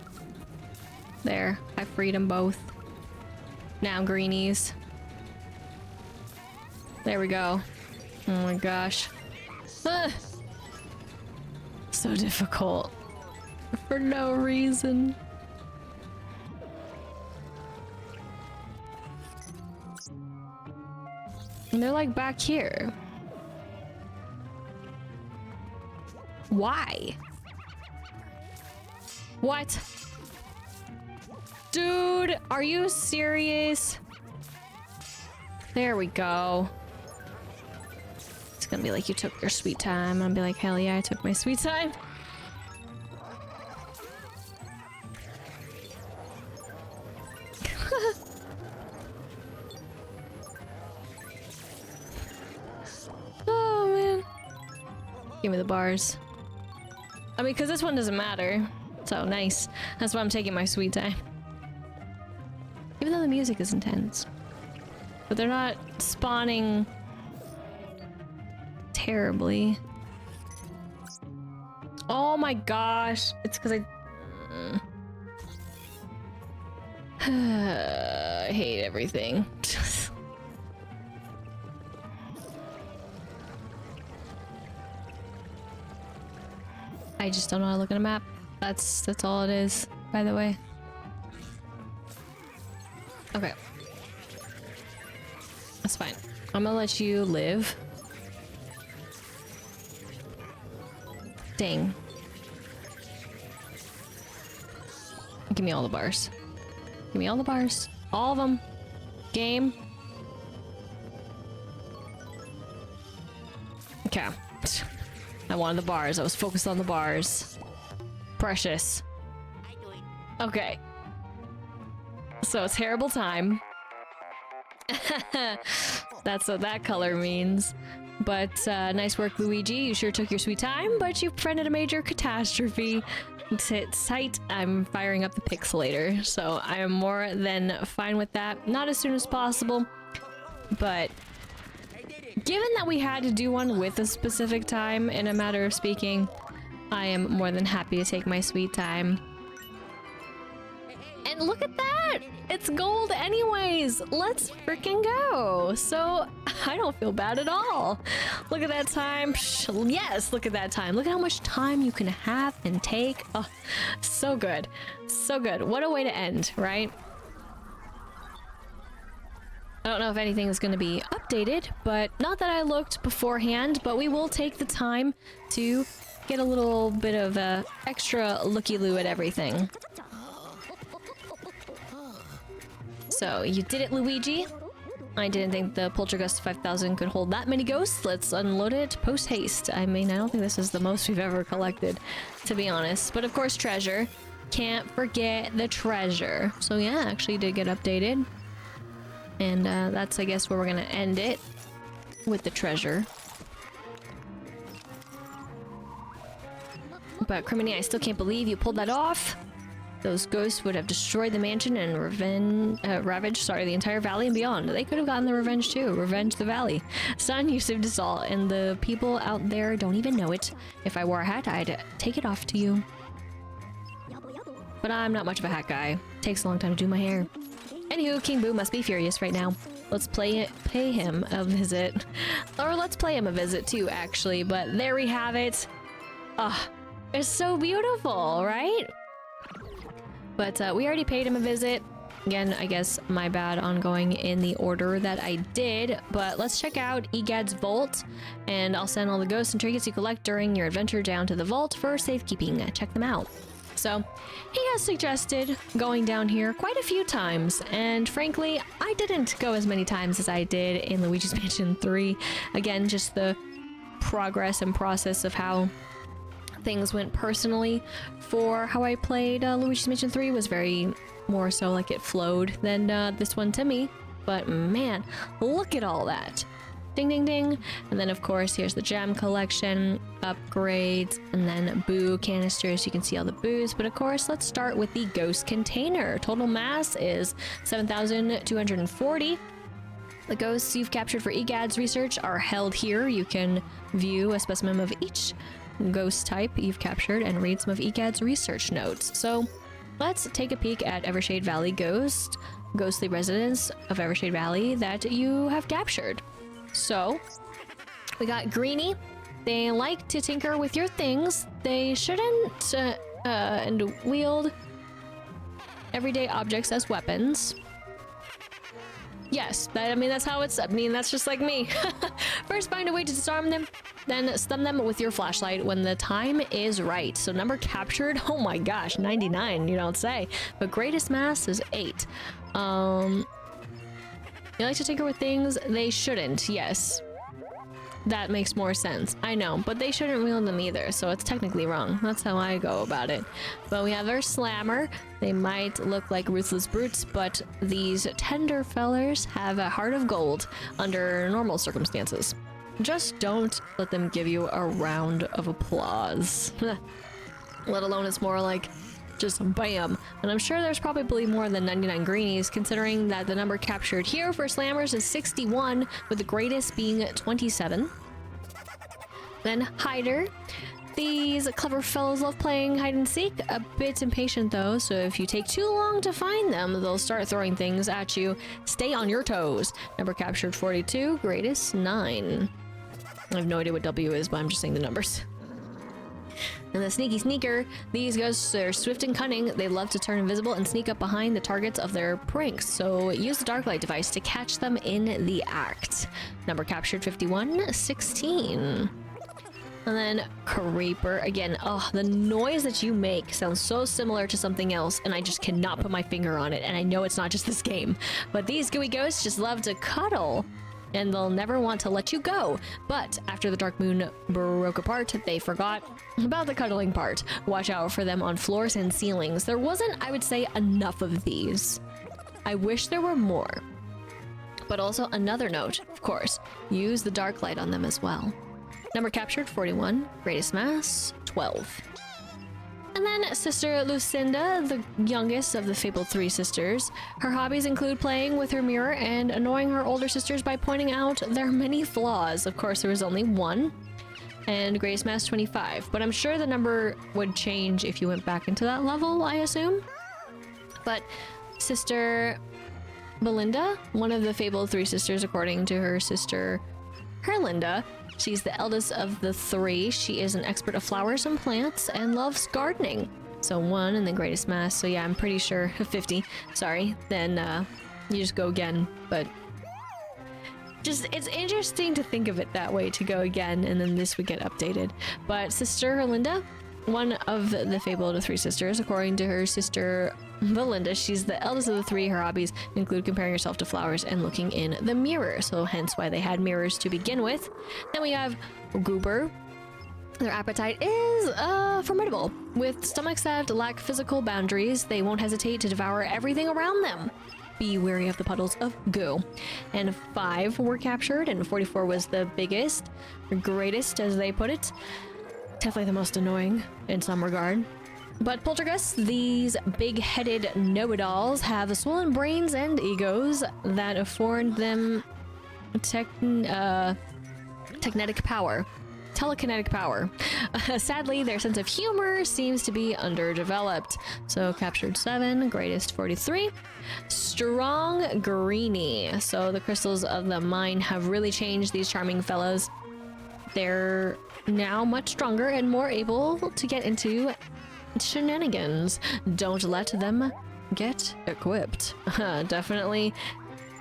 There, I freed them both. Now, greenies. There we go. Oh my gosh. Ah! So difficult. For no reason. And they're like back here. Why? What? Dude, are you serious? There we go. It's gonna be like, you took your sweet time. I'll be like, hell yeah, I took my sweet time. Oh man. Give me the bars. I mean, because this one doesn't matter. So nice. That's why I'm taking my sweet time. Even though the music is intense. But they're not spawning terribly. Oh my gosh. It's because I hate everything. I just don't know how to look at a map. That's all it is, by the way. Okay. That's fine. I'm gonna let you live. Dang. Give me all the bars. Give me all the bars. All of them. Game. Okay. I wanted the bars. I was focused on the bars. Precious. Okay. So, terrible time. That's what that color means. But, nice work, Luigi. You sure took your sweet time, but you prevented a major catastrophe. It's tight. I'm firing up the pixelator, so I am more than fine with that. Not as soon as possible, but given that we had to do one with a specific time, in a matter of speaking, I am more than happy to take my sweet time. And look at that! It's gold anyways! Let's freaking go! So, I don't feel bad at all. Look at that time. Yes, look at that time. Look at how much time you can have and take. Oh, so good. So good. What a way to end, right? I don't know if anything is going to be updated, but not that I looked beforehand, but we will take the time to get a little bit of a extra looky-loo at everything. So, you did it, Luigi. I didn't think the Poltergust 5000 could hold that many ghosts. Let's unload it post-haste. I mean, I don't think this is the most we've ever collected, to be honest. But of course, treasure. Can't forget the treasure. So yeah, actually did get updated. And that's, I guess, where we're gonna end it. With the treasure. But Criminy, I still can't believe you pulled that off. Those ghosts would have destroyed the mansion and ravaged, the entire valley and beyond. They could have gotten the revenge too. Revenge the valley. Son, you saved us all, and the people out there don't even know it. If I wore a hat, I'd take it off to you. But I'm not much of a hat guy. Takes a long time to do my hair. Anywho, King Boo must be furious right now. Let's pay him a visit. Or let's play him a visit too, actually. But there we have it. Ah, it's so beautiful, right? But we already paid him a visit. Again, I guess my bad on going in the order that I did. But let's check out Gadd's vault. And I'll send all the ghosts and trinkets you collect during your adventure down to the vault for safekeeping. Check them out. So, he has suggested going down here quite a few times, and frankly, I didn't go as many times as I did in Luigi's Mansion 3. Again, just the progress and process of how things went personally for how I played Luigi's Mansion 3 was very more so like it flowed than this one to me. but man, look at all that. Ding, ding, ding. And then, of course, here's the gem collection, upgrades, and then boo canisters. You can see all the boos. But, of course, let's start with the ghost container. Total mass is 7,240. The ghosts you've captured for Gadd's research are held here. You can view a specimen of each ghost type you've captured and read some of Gadd's research notes. So, let's take a peek at Evershade Valley Ghost, ghostly residents of Evershade Valley that you have captured. So, we got Greenie. They like to tinker with your things. They shouldn't and wield everyday objects as weapons. Yes, that's how it's, that's just like me. First, find a way to disarm them, then stun them with your flashlight when the time is right. So number captured, oh my gosh, 99, you don't say. But greatest mass is 8. You like to tinker with things? They shouldn't, yes. That makes more sense. I know, but they shouldn't wield them either, so it's technically wrong. That's how I go about it. But we have our slammer. They might look like ruthless brutes, but these tender fellers have a heart of gold under normal circumstances. Just don't let them give you a round of applause. Let alone it's more like just bam. And I'm sure there's probably more than 99 greenies, considering that the number captured here for slammers is 61, with the greatest being 27. Then hider. These clever fellows love playing hide and seek, a bit impatient though, so if you take too long to find them, they'll start throwing things at you. Stay on your toes. Number captured 42, greatest 9. I have no idea what W is, but I'm just saying the numbers. And the sneaky sneaker, these ghosts are swift and cunning. They love to turn invisible and sneak up behind the targets of their pranks. So use the dark light device to catch them in the act. Number captured 51, 16. And then Creeper, again, oh, the noise that you make sounds so similar to something else, and I just cannot put my finger on it. And I know it's not just this game, but these gooey ghosts just love to cuddle, and they'll never want to let you go. But after the dark moon broke apart, they forgot about the cuddling part. Watch out for them on floors and ceilings. There wasn't, I would say, enough of these. I wish there were more. But also another note, of course, use the dark light on them as well. Number captured 41, greatest mass 12. And then Sister Lucinda, the youngest of the fabled 3 sisters. Her hobbies include playing with her mirror and annoying her older sisters by pointing out their many flaws. Of course, there was only 1. And greatest mass 25. But I'm sure the number would change if you went back into that level, I assume. But Sister Belinda, one of the fabled 3 sisters according to her sister Herlinda, she's the eldest of the 3. She is an expert of flowers and plants and loves gardening. So 1 and then greatest mass. So yeah, I'm pretty sure 50. Sorry. Then you just go again. But just, it's interesting to think of it that way, to go again, and then this would get updated. But Sister Herlinda, one of the fabled 3 sisters, according to her sister Belinda, she's the eldest of the 3. Her hobbies include comparing herself to flowers and looking in the mirror, so hence why they had mirrors to begin with. Then we have Goober. Their appetite is formidable. With stomachs that lack physical boundaries, they won't hesitate to devour everything around them. Be wary of the puddles of goo. And 5 were captured, and 44 was the biggest, or greatest as they put it. Definitely the most annoying in some regard. But poltergeists, these big-headed know-it-alls, have swollen brains and egos that afford them telekinetic power. Sadly, their sense of humor seems to be underdeveloped. So captured 7, greatest 43. Strong greenie. So the crystals of the mine have really changed these charming fellows. They're now much stronger and more able to get into shenanigans. Don't let them get equipped. Definitely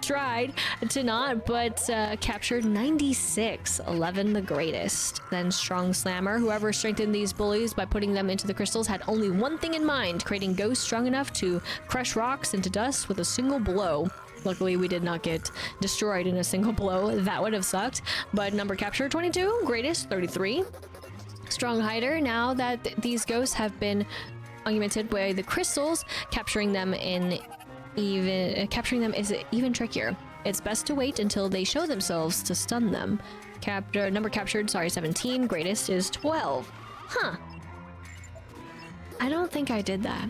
tried to not, but captured 96, 11 the greatest. Then strong slammer. Whoever strengthened these bullies by putting them into the crystals had only one thing in mind: creating ghosts strong enough to crush rocks into dust with a single blow. Luckily, we did not get destroyed in a single blow. That would have sucked. But number captured 22, greatest 33. Strong hider. Now that these ghosts have been augmented by the crystals, capturing them is even trickier. It's best to wait until they show themselves to stun them. Number captured, sorry, 17. Greatest is 12. Huh. I don't think I did that.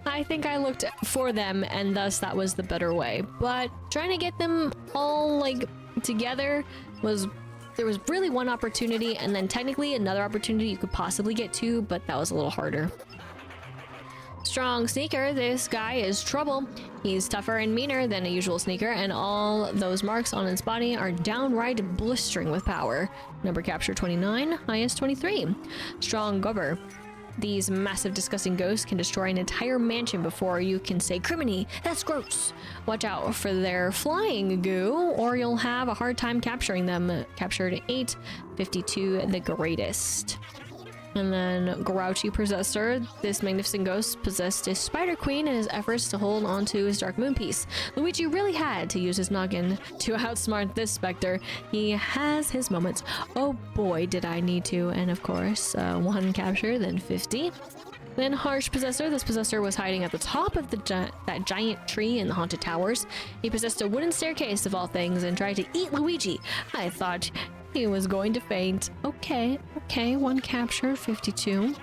I think I looked for them and thus that was the better way. But trying to get them all like together there was really one opportunity and then technically another opportunity you could possibly get to, but that was a little harder. Strong sneaker, this guy is trouble. He's tougher and meaner than a usual sneaker, and all those marks on his body are downright blistering with power. Number capture 29, highest 23. Strong gubber. These massive disgusting ghosts can destroy an entire mansion before you can say, "Criminy, that's gross." Watch out for their flying goo or you'll have a hard time capturing them. Captured 8, 52, the greatest. And then Grouchy Possessor. This magnificent ghost possessed a Spider Queen in his efforts to hold onto his Dark Moon piece. Luigi really had to use his noggin to outsmart this specter. He has his moments. Oh boy, did I need to. And of course, 1 capture, then 50. Then Harsh Possessor. This possessor was hiding at the top of that giant tree in the Haunted Towers. He possessed a wooden staircase of all things and tried to eat Luigi. I thought he was going to faint. Okay, 1 capture, 52.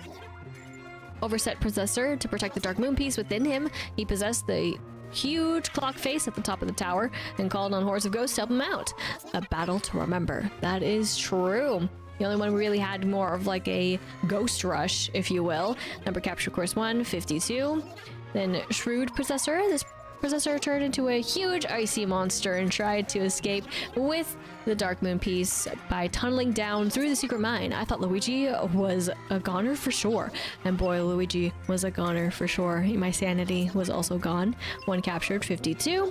Overset Possessor. To protect the Dark Moon piece within him, he possessed the huge clock face at the top of the tower and called on hordes of ghosts to help him out. A battle to remember. That is true. The only one we really had more of like a ghost rush, if you will. Number capture, of course, 1, 52. Then Shrewd Possessor. This possessor turned into a huge icy monster and tried to escape with the Dark Moon piece by tunneling down through the secret mine. I thought Luigi was a goner for sure. And boy, Luigi was a goner for sure. My sanity was also gone. 1 captured, 52.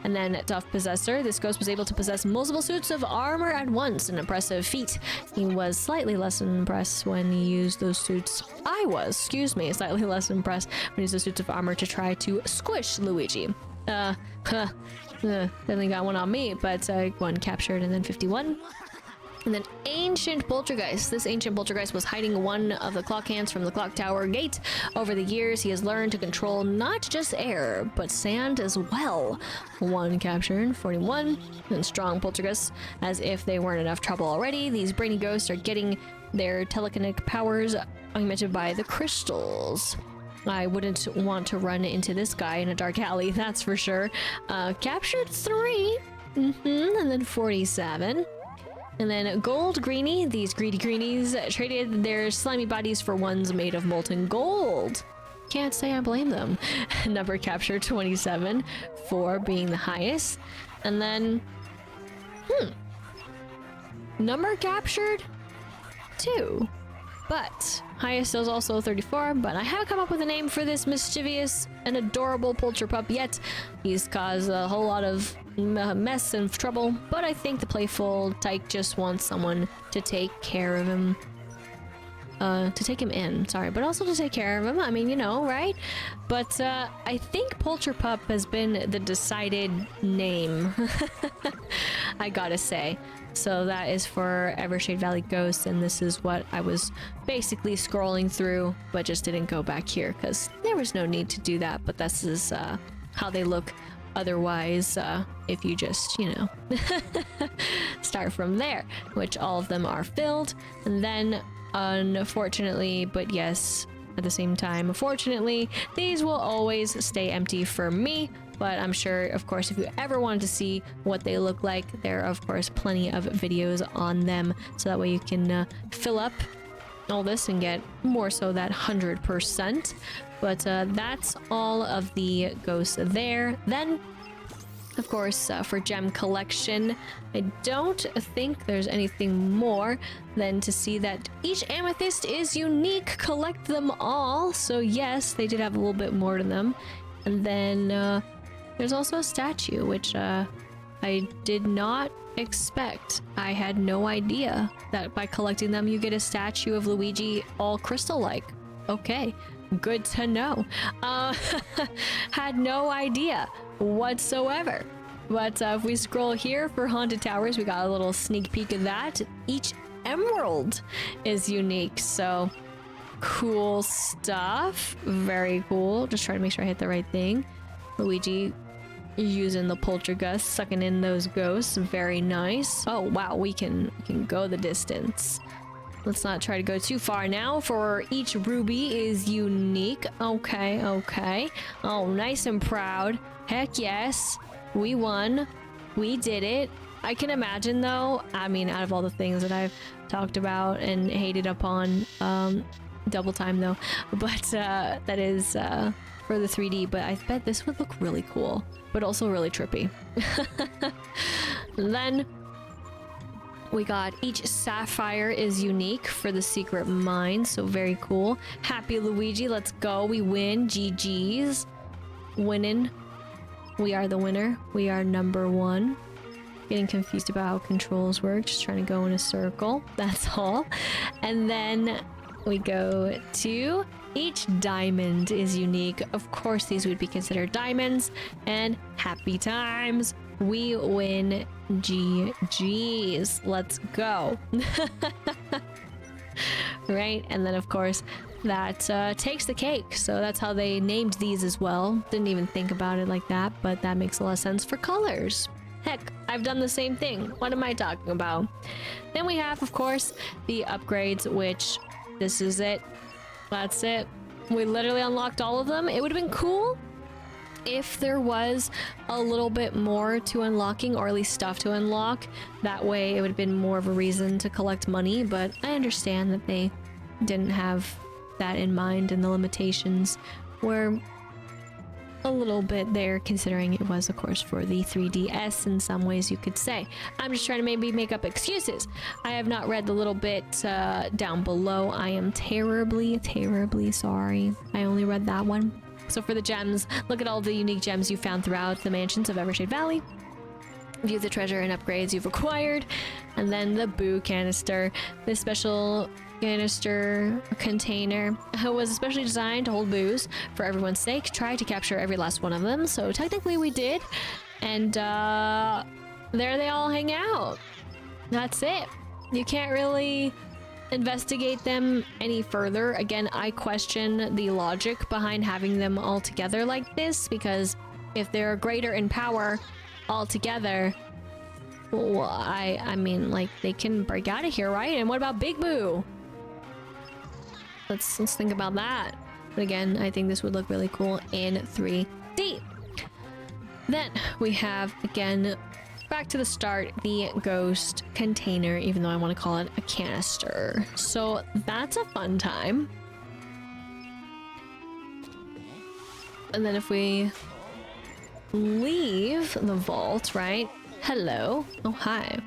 And then Tough Possessor. This ghost was able to possess multiple suits of armor at once, an impressive feat. He was slightly less impressed when he used those suits. Slightly less impressed when he used the suits of armor to try to squish Luigi. Definitely got one on me, but 1 captured and then 51. And then Ancient Poltergeist. This Ancient Poltergeist was hiding one of the clock hands from the clock tower gate. Over the years, he has learned to control not just air, but sand as well. 1 captured, 41. And Strong Poltergeist. As if they weren't enough trouble already, these brainy ghosts are getting their telekinetic powers augmented by the crystals. I wouldn't want to run into this guy in a dark alley, that's for sure. Captured 3. And then 47. And then Gold Greenie. These greedy greenies traded their slimy bodies for ones made of molten gold. Can't say I blame them. Number captured 27, 4 being the highest. And then number captured 2, but highest is also 34. But I haven't come up with a name for this mischievous and adorable Polter Pup yet. He's caused a whole lot of mess and trouble, but I think the playful tyke just wants someone to take care of him. To take him in, sorry, but also to take care of him. I mean, you know, right? But I think Polter Pup has been the decided name. I gotta say. So that is for Evershade Valley Ghosts, and this is what I was basically scrolling through, but just didn't go back here because there was no need to do that. But this is how they look otherwise, if you just, you know, start from there, which all of them are filled. And then unfortunately, but yes, at the same time, fortunately, these will always stay empty for me. But I'm sure, of course, if you ever wanted to see what they look like, there are, of course, plenty of videos on them. So that way you can fill up all this and get more so that 100%. But that's all of the ghosts there. Then, of course, for gem collection, I don't think there's anything more than to see that each amethyst is unique. Collect them all. So yes, they did have a little bit more to them. And then there's also a statue, which I did not expect. I had no idea that by collecting them, you get a statue of Luigi all crystal-like. Okay, good to know. Had no idea whatsoever. But if we scroll here for Haunted Towers, we got a little sneak peek of that. Each emerald is unique, so cool stuff. Very cool. Just trying to make sure I hit the right thing. Luigi using the poltergust, sucking in those ghosts. Very nice. Oh wow, we can go the distance. Let's not try to go too far now, for each ruby is unique. Okay, okay. Oh, nice and proud. Heck yes. We won. We did it. I can imagine though, I mean, out of all the things that I've talked about and hated upon, double time though, but that is for the 3D, but I bet this would look really cool, but also really trippy. Then we got each sapphire is unique for the secret mine, so very cool. Happy Luigi, let's go. We win. GG's. Winning. We are the winner. We are number one. Getting confused about how controls work, just trying to go in a circle. That's all. And then we go to each diamond is unique. Of course, these would be considered diamonds. And happy times. We win. GG's. Let's go. Right, and then of course that takes the cake. So that's how they named these as well. Didn't even think about it like that, but that makes a lot of sense for colors. Heck, I've done the same thing. What am I talking about? Then we have, of course, the upgrades, which this is it. That's it. We literally unlocked all of them. It would have been cool if there was a little bit more to unlocking, or at least stuff to unlock. That way it would have been more of a reason to collect money, but I understand that they didn't have that in mind, and the limitations were a little bit there, considering it was of course for the 3DS in some ways, you could say. I'm just trying to maybe make up excuses. I have not read the little bit down below. I am terribly sorry. I only read that one. So for the gems, look at all the unique gems you found throughout the mansions of Evershade Valley. View the treasure and upgrades you've acquired. And then the Boo Canister. This special canister container was especially designed to hold booze for everyone's sake. Try to capture every last one of them. So technically we did. And there they all hang out. That's it. You can't really investigate them any further. Again, I question the logic behind having them all together like this, because if they're greater in power all together, well, I mean, like, they can break out of here, right? And what about Big Boo? Let's think about that. But again, I think this would look really cool in 3D. Then we have, again, back to the start, the ghost container, even though I want to call it a canister. So that's a fun time. And then if we leave the vault, right? Hello. Oh, hi.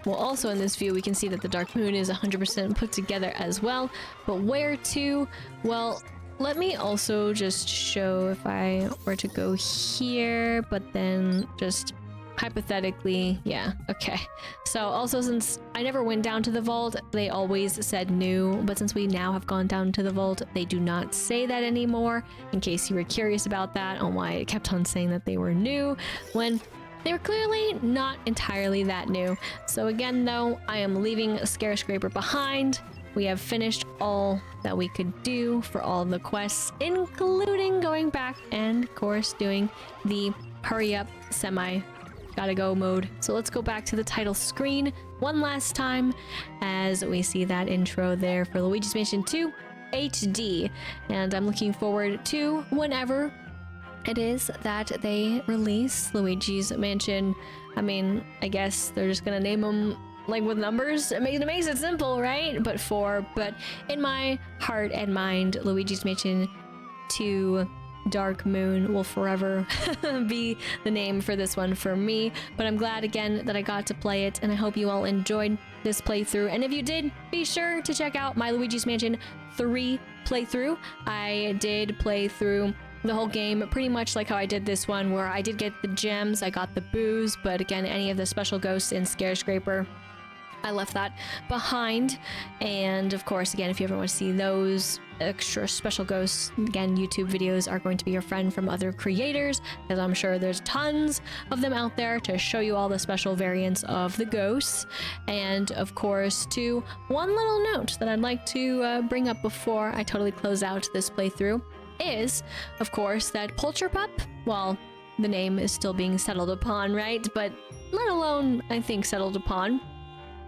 Well, also in this view, we can see that the Dark Moon is 100% put together as well. But where to? Well, let me also just show if I were to go here, but then just hypothetically, yeah, okay. So also, since I never went down to the vault, they always said new, but since we now have gone down to the vault, they do not say that anymore, in case you were curious about that, on why it kept on saying that they were new, when they were clearly not entirely that new. So again, though, I am leaving Scare Scraper behind. We have finished all that we could do for all the quests, including going back and, of course, doing the hurry up semi gotta go mode. So let's go back to the title screen one last time as we see that intro there for Luigi's Mansion 2 HD. And I'm looking forward to whenever it is that they release Luigi's Mansion. I mean, I guess they're just gonna name them like with numbers. It makes it simple, right? But in my heart and mind, Luigi's Mansion 2 Dark Moon will forever be the name for this one for me. But I'm glad again that I got to play it, and I hope you all enjoyed this playthrough. And if you did, be sure to check out my Luigi's Mansion 3 playthrough. I did play through the whole game pretty much like how I did this one, where I did get the gems, I got the booze, but again, any of the special ghosts in Scare Scraper, I left that behind. And of course, again, if you ever want to see those extra special ghosts, again, YouTube videos are going to be your friend from other creators, because I'm sure there's tons of them out there to show you all the special variants of the ghosts. And of course, too, one little note that I'd like to bring up before I totally close out this playthrough is, of course, that Polterpup well, the name is still being settled upon, right? But let alone, I think, settled upon.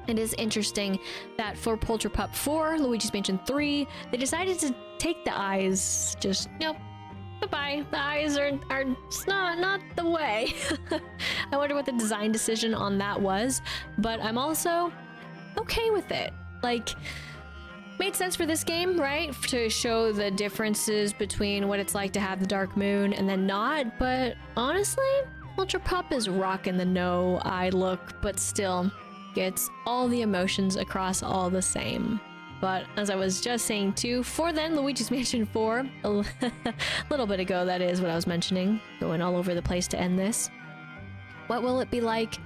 It is interesting that for Polterpup 4, Luigi's Mansion 3, they decided to take the eyes, just, nope, bye-bye. The eyes are just not the way. I wonder what the design decision on that was, but I'm also okay with it. Like, made sense for this game, right? To show the differences between what it's like to have the Dark Moon and then not, but honestly, Polterpup is rocking the no-eye look, but still gets all the emotions across all the same. But as I was just saying too, for then Luigi's Mansion 4, a little bit ago that is what I was mentioning, going all over the place to end this. What will it be like,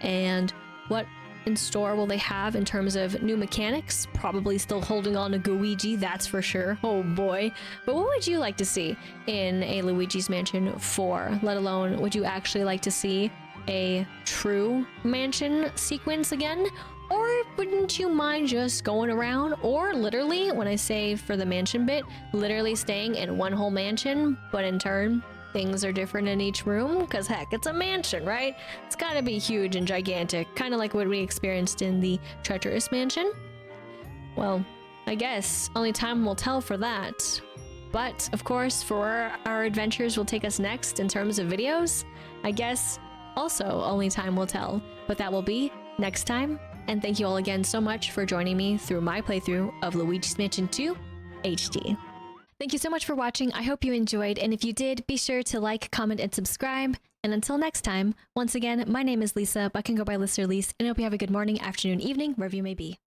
and what in store will they have in terms of new mechanics? Probably still holding on to Luigi, that's for sure. Oh boy. But what would you like to see in a Luigi's Mansion 4? Let alone, would you actually like to see a true mansion sequence again? Or wouldn't you mind just going around, or literally, when I say for the mansion bit, literally staying in one whole mansion, but in turn, things are different in each room? Because heck, it's a mansion, right? It's gotta be huge and gigantic, kind of like what we experienced in the Treacherous Mansion. Well, I guess only time will tell for that. But, of course, for where our adventures will take us next in terms of videos, I guess also only time will tell. But that will be next time. And thank you all again so much for joining me through my playthrough of Luigi's Mansion 2 HD. Thank you so much for watching. I hope you enjoyed, and if you did, be sure to like, comment, and subscribe. And until next time, once again, my name is Lisa, but I can go by Lister Lise, and I hope you have a good morning, afternoon, evening, wherever you may be.